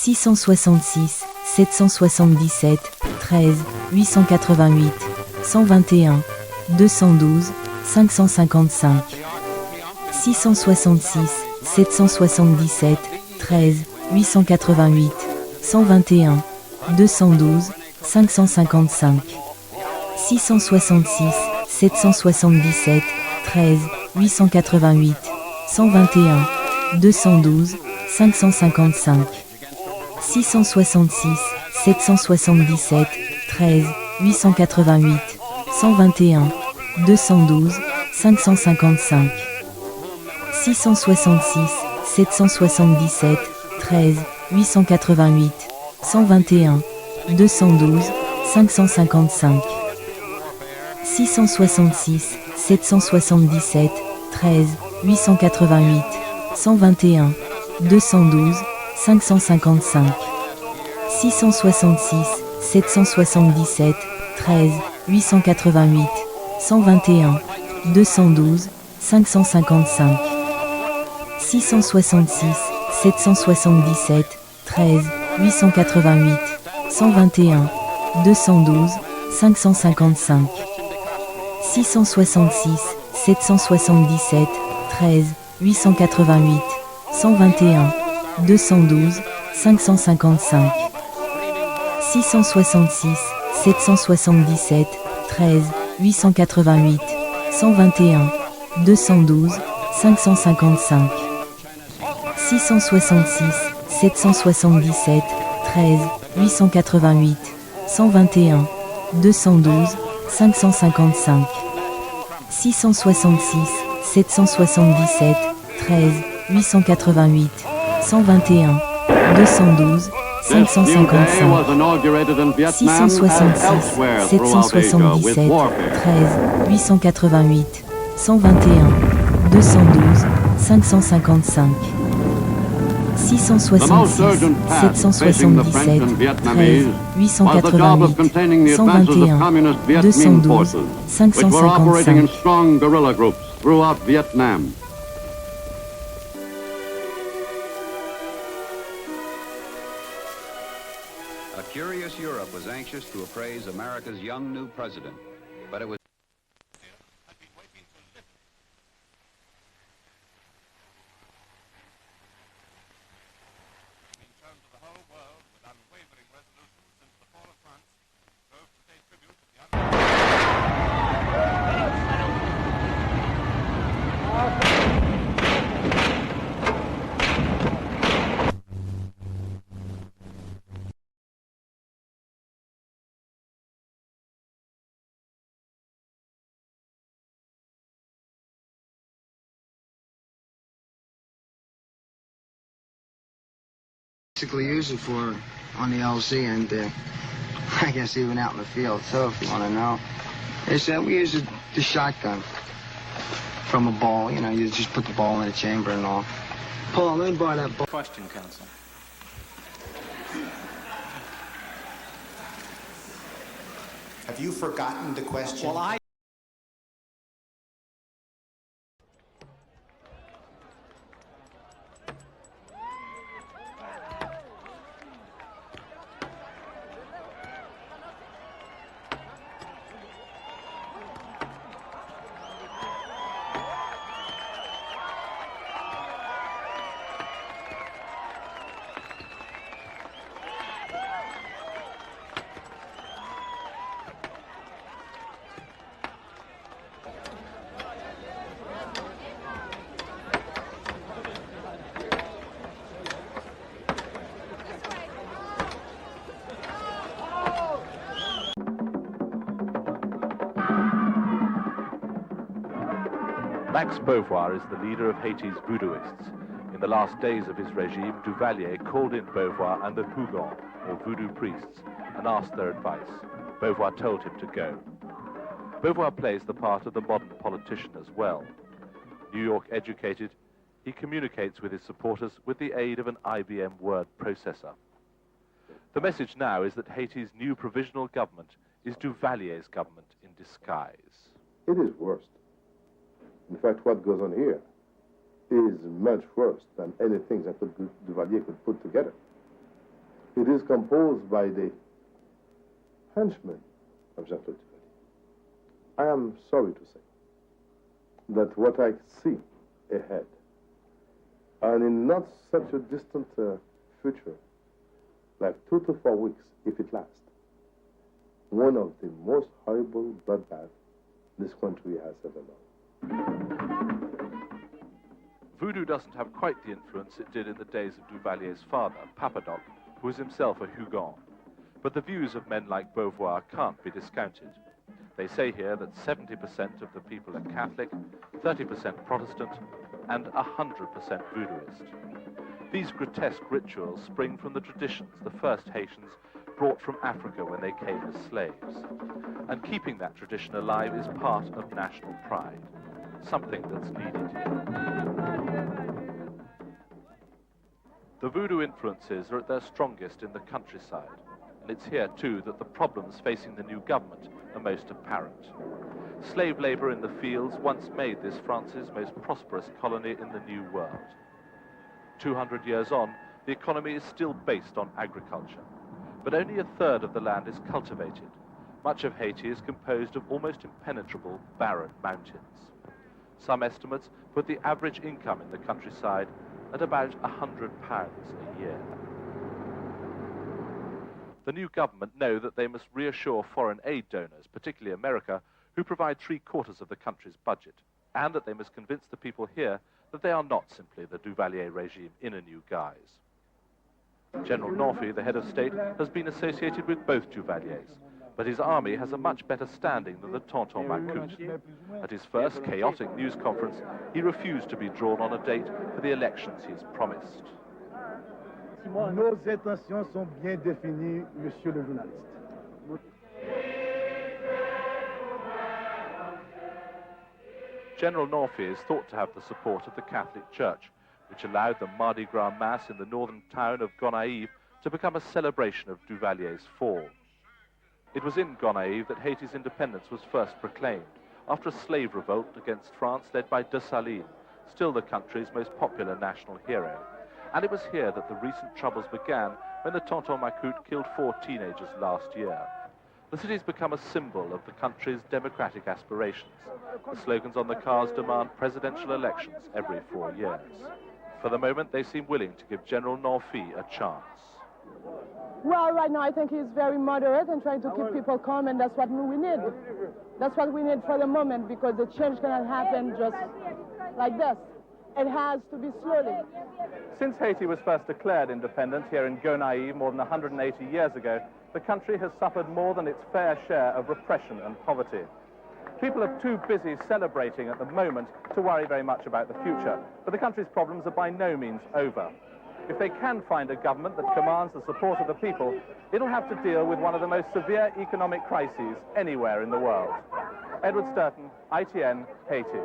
666, 777, 13, 888, 121, 212, 555. 666, 777, 13, 888, 121, 212, 555. 666, 777, 13, 888, 121, 212, 555. 666, 777, 13, 888, 121, 212, 555. 666, 777, 13, 888, 121, 212, 555. 666, 777, 13, 888, 121, 212, 555. 666, 777, 13, 888, 121, 212, 555. 666, 777, 13, 888, 121, 212, 555. 666, 777, 13, 888, 121, 212, 555. 666, 777, 13, 888, 121, 212, 555. 666, 777, 13, 888, 121, 212, 555. 666, 777, 13, 888, 121, 212, 555. 666, 777, 13, 888, 121, 212, 555. 666, 777, 13, 888, 121, 212, 555. Strong guerrilla groups throughout Vietnam. A curious Europe was anxious to appraise America's young new president, but it was basically use it for on the LZ and I guess even out in the field too, if you want to know. They said we use the shotgun from a ball. You know, you just put the ball in a chamber and all. Paul, let me borrow that ball. Question, Counsel. Have you forgotten the question? Well, I... Max Beauvoir is the leader of Haiti's voodooists. In the last days of his regime, Duvalier called in Beauvoir and the Hougans, or voodoo priests, and asked their advice. Beauvoir told him to go. Beauvoir plays the part of the modern politician as well. New York educated, he communicates with his supporters with the aid of an IBM word processor. The message now is that Haiti's new provisional government is Duvalier's government in disguise. It is worse. In fact, what goes on here is much worse than anything that Duvalier could put together. It is composed by the henchmen of Jean-Claude Duvalier. I am sorry to say that what I see ahead, and in not such a distant future, like 2 to 4 weeks, if it lasts, one of the most horrible bloodbaths this country has ever known. Voodoo doesn't have quite the influence it did in the days of Duvalier's father, Papadoc, who was himself a Hugon. But the views of men like Beauvoir can't be discounted. They say here that 70% of the people are Catholic, 30% Protestant, and 100% Voodooist. These grotesque rituals spring from the traditions the first Haitians brought from Africa when they came as slaves. And keeping that tradition alive is part of national pride, something that's needed here. The Voodoo influences are at their strongest in the countryside, and it's here too that the problems facing the new government are most apparent. Slave labor in the fields once made this France's most prosperous colony in the New World. 200 years on, the economy is still based on agriculture, but only a third of the land is cultivated. Much of Haiti is composed of almost impenetrable, barren mountains. Some estimates put the average income in the countryside at about £100 a year. The new government know that they must reassure foreign aid donors, particularly America, who provide 3/4 of the country's budget, and that they must convince the people here that they are not simply the Duvalier regime in a new guise. General Norfy, the head of state, has been associated with both Duvaliers, but his army has a much better standing than the Tonton Macoute. At his first chaotic news conference, he refused to be drawn on a date for the elections he's promised. Nos intentions sont bien définies, monsieur le journaliste. General Norfy is thought to have the support of the Catholic Church, which allowed the Mardi Gras Mass in the northern town of Gonaïves to become a celebration of Duvalier's fall. It was in Gonaïves that Haiti's independence was first proclaimed, after a slave revolt against France led by Dessalines, still the country's most popular national hero. And it was here that the recent troubles began when the Tonton Macoute killed 4 teenagers last year. The city's become a symbol of the country's democratic aspirations. The slogans on the cars demand presidential elections every 4 years. For the moment, they seem willing to give General Norfy a chance. Well, right now I think he's very moderate and trying to keep people calm, and that's what we need. That's what we need for the moment, because the change cannot happen just like this. It has to be slowly. Since Haiti was first declared independent here in Gonaïves more than 180 years ago, the country has suffered more than its fair share of repression and poverty. People are too busy celebrating at the moment to worry very much about the future, but the country's problems are by no means over. If they can find a government that commands the support of the people, it'll have to deal with one of the most severe economic crises anywhere in the world. Edward Sturton, ITN, Haiti.